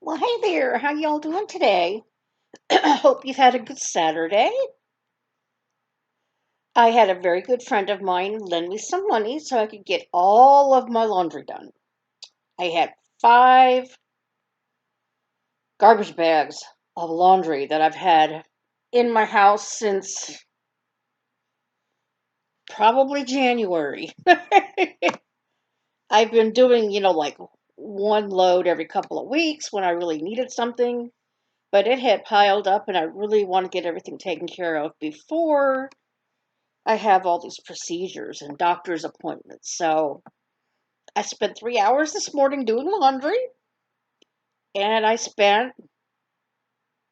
Well, hey there. How y'all doing today? Hope you've had a good Saturday. I had a very good friend of mine lend me some money so I could get all of my laundry done. I had 5 garbage bags of laundry that I've had in my house since probably January. I've been doing, like one load every couple of weeks when I really needed something, but it had piled up and I really want to get everything taken care of before I have all these procedures and doctor's appointments. So I spent 3 hours this morning doing laundry and I spent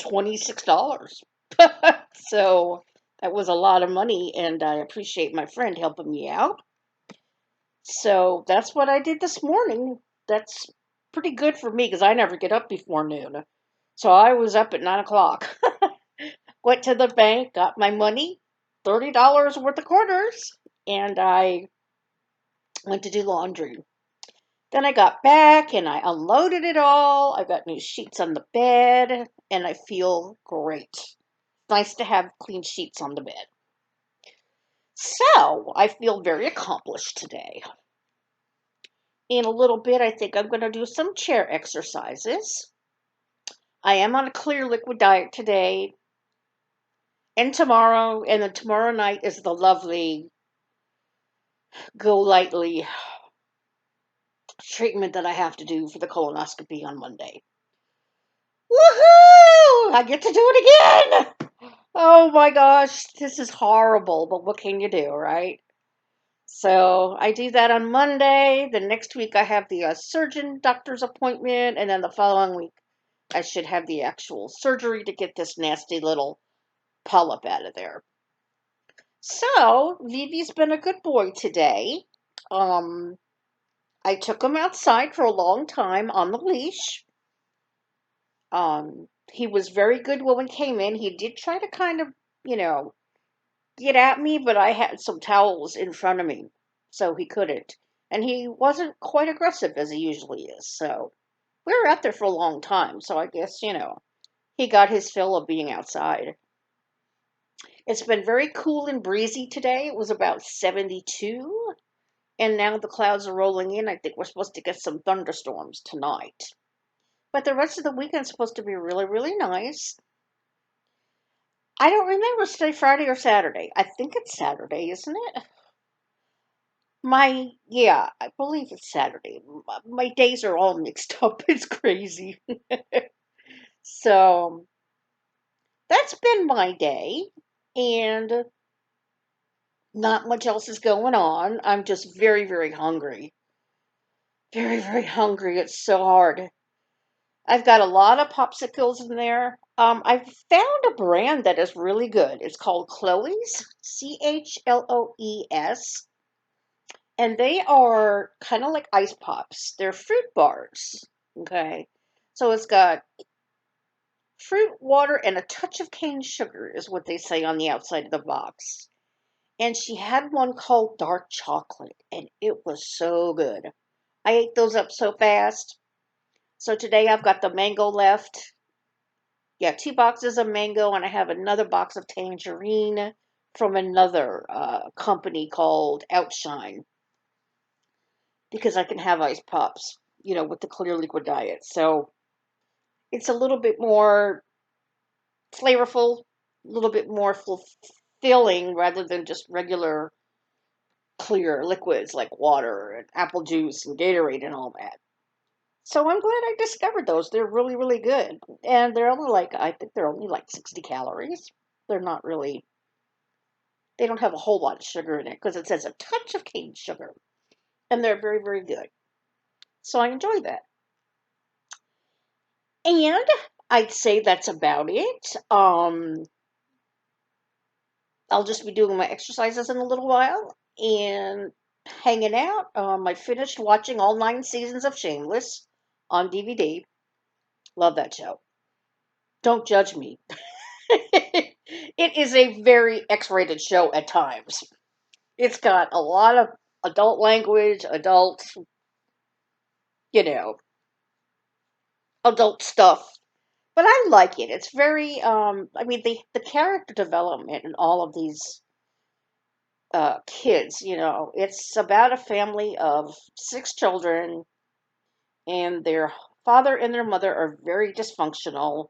$26. So that was a lot of money and I appreciate my friend helping me out. So that's what I did this morning. That's pretty good for me because I never get up before noon. So I was up at 9 o'clock. Went to the bank, got my money, $30 worth of quarters, and I went to do laundry. Then I got back and I unloaded it all. I got new sheets on the bed and I feel great. Nice to have clean sheets on the bed. So I feel very accomplished today. In a little bit, I think I'm going to do some chair exercises. I am on a clear liquid diet today and tomorrow, and then tomorrow night is the lovely Go Lightly treatment that I have to do for the colonoscopy on Monday. Woohoo! I get to do it again! Oh my gosh, this is horrible, but what can you do, right? So I do that on Monday. The next week I have the surgeon doctor's appointment, and then the following week I should have the actual surgery to get this nasty little polyp out of there. So Vivi's been a good boy today. Um, I took him outside for a long time on the leash. He was very good when we came in. He did try to kind of, you know, get at me, but I had some towels in front of me, so he couldn't. And he wasn't quite aggressive as he usually is. So we were out there for a long time. So I guess, he got his fill of being outside. It's been very cool and breezy today. It was about 72. And now the clouds are rolling in. I think we're supposed to get some thunderstorms tonight. But the rest of the weekend's supposed to be really, really nice. I don't remember if it's Friday or Saturday. I think it's Saturday, isn't it? Yeah, I believe it's Saturday. My days are all mixed up. It's crazy. So that's been my day, and not much else is going on. I'm just very, very hungry. Very, very hungry. It's so hard. I've got a lot of popsicles in there. I found a brand that is really good. It's called Chloe's, Chloes, and they are kind of like ice pops. They're fruit bars. Okay. So it's got fruit, water, and a touch of cane sugar, is what they say on the outside of the box. And she had one called dark chocolate, and it was so good. I ate those up so fast. So today I've got the mango left. Yeah, 2 boxes of mango, and I have another box of tangerine from another company called Outshine because I can have ice pops, with the clear liquid diet. So it's a little bit more flavorful, a little bit more fulfilling rather than just regular clear liquids like water and apple juice and Gatorade and all that. So I'm glad I discovered those. They're really, really good. And I think they're only like 60 calories. They're not really, they don't have a whole lot of sugar in it because it says a touch of cane sugar. And they're very, very good. So I enjoy that. And I'd say that's about it. I'll just be doing my exercises in a little while and hanging out. I finished watching all 9 seasons of Shameless on DVD. Love that show. Don't judge me. It is a very X rated show at times. It's got a lot of adult language, adult, you know, adult stuff. But I like it. It's very I mean the character development in all of these kids, it's about a family of six children, and their father and their mother are very dysfunctional,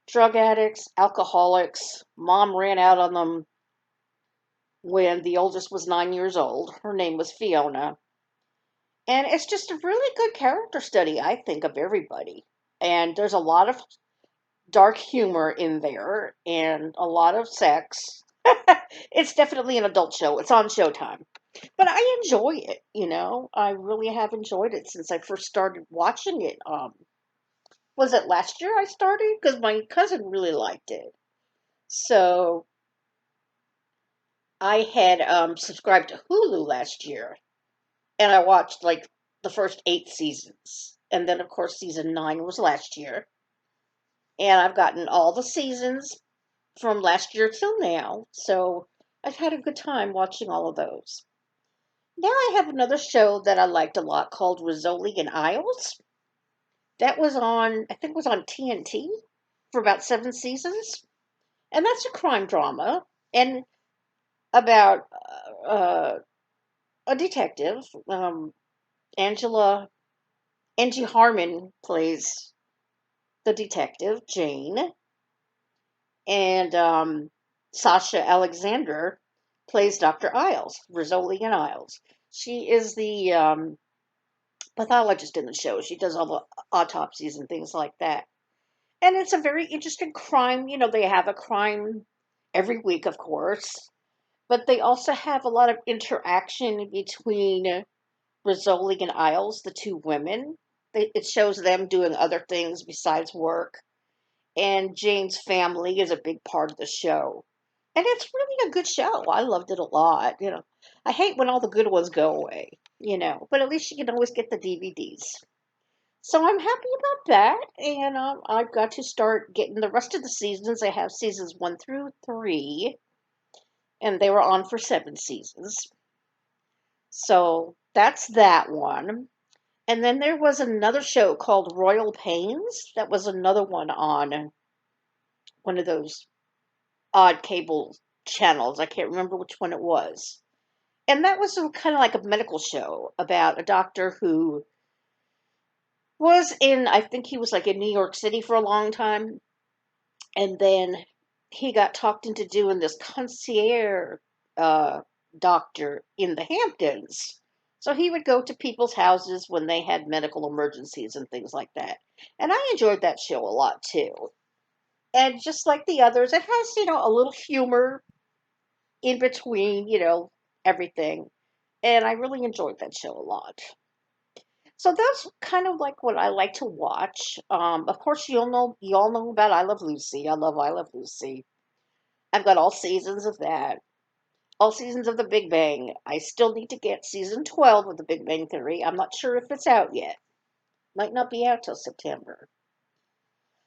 drug addicts, alcoholics. Mom ran out on them when the oldest was 9 years old. Her name was Fiona. And it's just a really good character study, I think, of everybody. And there's a lot of dark humor in there and a lot of sex. It's definitely an adult show. It's on Showtime. But I enjoy it. I really have enjoyed it since I first started watching it. Was it last year I started? Because my cousin really liked it. So I had subscribed to Hulu last year, and I watched like the first 8 seasons. And then, of course, season 9 was last year. And I've gotten all the seasons from last year till now. So I've had a good time watching all of those. Now I have another show that I liked a lot called Rizzoli and Isles. That was on, I think it was on TNT for about 7 seasons. And that's a crime drama and about a detective. Angela, Angie Harmon plays the detective, Jane. And Sasha Alexander plays Dr. Isles, Rizzoli and Isles. She is the pathologist in the show. She does all the autopsies and things like that. And it's a very interesting crime. They have a crime every week, of course, but they also have a lot of interaction between Rizzoli and Isles, the two women. It shows them doing other things besides work. And Jane's family is a big part of the show. And it's really a good show. I loved it a lot. I hate when all the good ones go away, but at least you can always get the DVDs. So I'm happy about that, and I've got to start getting the rest of the seasons. I have seasons 1 through 3, and they were on for 7 seasons. So that's that one. And then there was another show called Royal Pains. That was another one on one of those odd cable channels. I can't remember which one it was. And that was kind of like a medical show about a doctor who was I think he was like in New York City for a long time. And then he got talked into doing this concierge uh, doctor in the Hamptons. So he would go to people's houses when they had medical emergencies and things like that. And I enjoyed that show a lot too. And just like the others, it has a little humor in between everything. And I really enjoyed that show a lot. So that's kind of like what I like to watch. Of course, you all know about I Love Lucy. I love I Love Lucy. I've got all seasons of that, all seasons of The Big Bang. I still need to get season 12 of The Big Bang Theory. I'm not sure if it's out yet. Might not be out till September.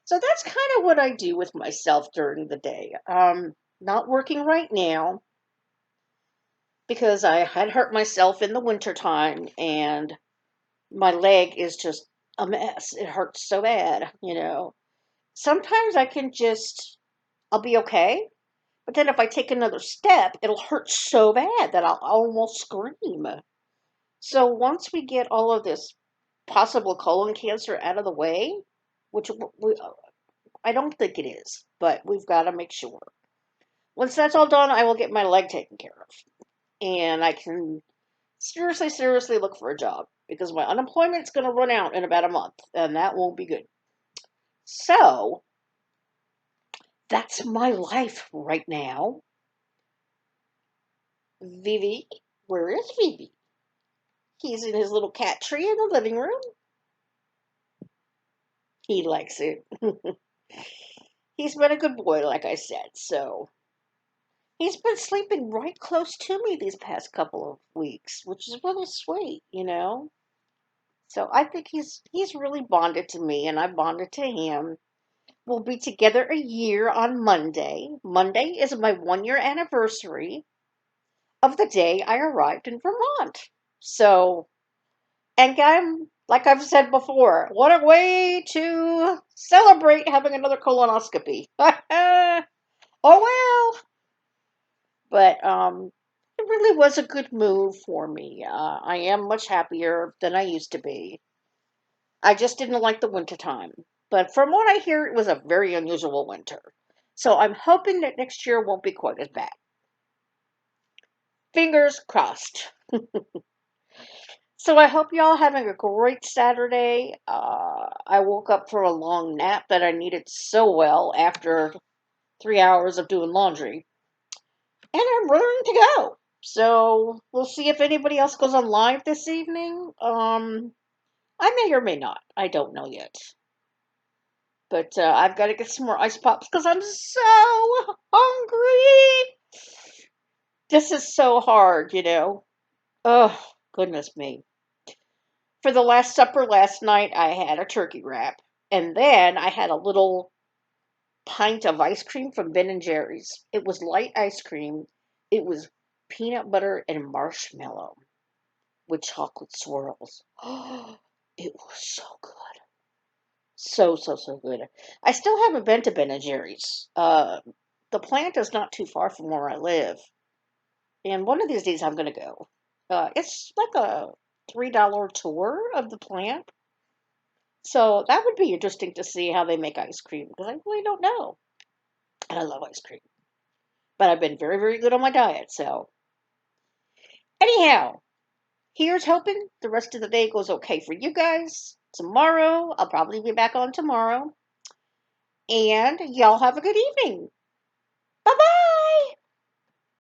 So that's kind of what I do with myself during the day. Not working right now because I had hurt myself in the wintertime and my leg is just a mess. It hurts so bad. Sometimes I'll be okay. But then if I take another step, it'll hurt so bad that I'll almost scream. So once we get all of this possible colon cancer out of the way, which I don't think it is, but we've got to make sure. Once that's all done, I will get my leg taken care of. And I can seriously, seriously look for a job because my unemployment's going to run out in about a month, and that won't be good. So that's my life right now. Vivi, where is Vivi? He's in his little cat tree in the living room. He likes it. He's been a good boy, like I said, so he's been sleeping right close to me these past couple of weeks, which is really sweet. So I think he's really bonded to me, and I bonded to him. We'll be together a year on Monday. Monday is my 1 year anniversary of the day I arrived in Vermont. So, and I'm Like I've said before, what a way to celebrate having another colonoscopy. Oh well. But it really was a good move for me. I am much happier than I used to be. I just didn't like the winter time. But from what I hear, it was a very unusual winter. So I'm hoping that next year won't be quite as bad. Fingers crossed. So I hope y'all having a great Saturday. I woke up for a long nap that I needed so well after 3 hours of doing laundry, and I'm raring to go. So we'll see if anybody else goes on live this evening. I may or may not. I don't know yet. But I've got to get some more ice pops because I'm so hungry. This is so hard, you know. Oh, goodness me. For the Last Supper last night, I had a turkey wrap. And then I had a little pint of ice cream from Ben and Jerry's. It was light ice cream. It was peanut butter and marshmallow with chocolate swirls. Oh, it was so good. So, so, so good. I still haven't been to Ben and Jerry's. The plant is not too far from where I live. And one of these days I'm going to go. It's like a $3 tour of the plant. So that would be interesting to see how they make ice cream because I really don't know. And I love ice cream. But I've been very, very good on my diet. So, anyhow, here's hoping the rest of the day goes okay for you guys. Tomorrow, I'll probably be back on tomorrow. And y'all have a good evening. Bye bye.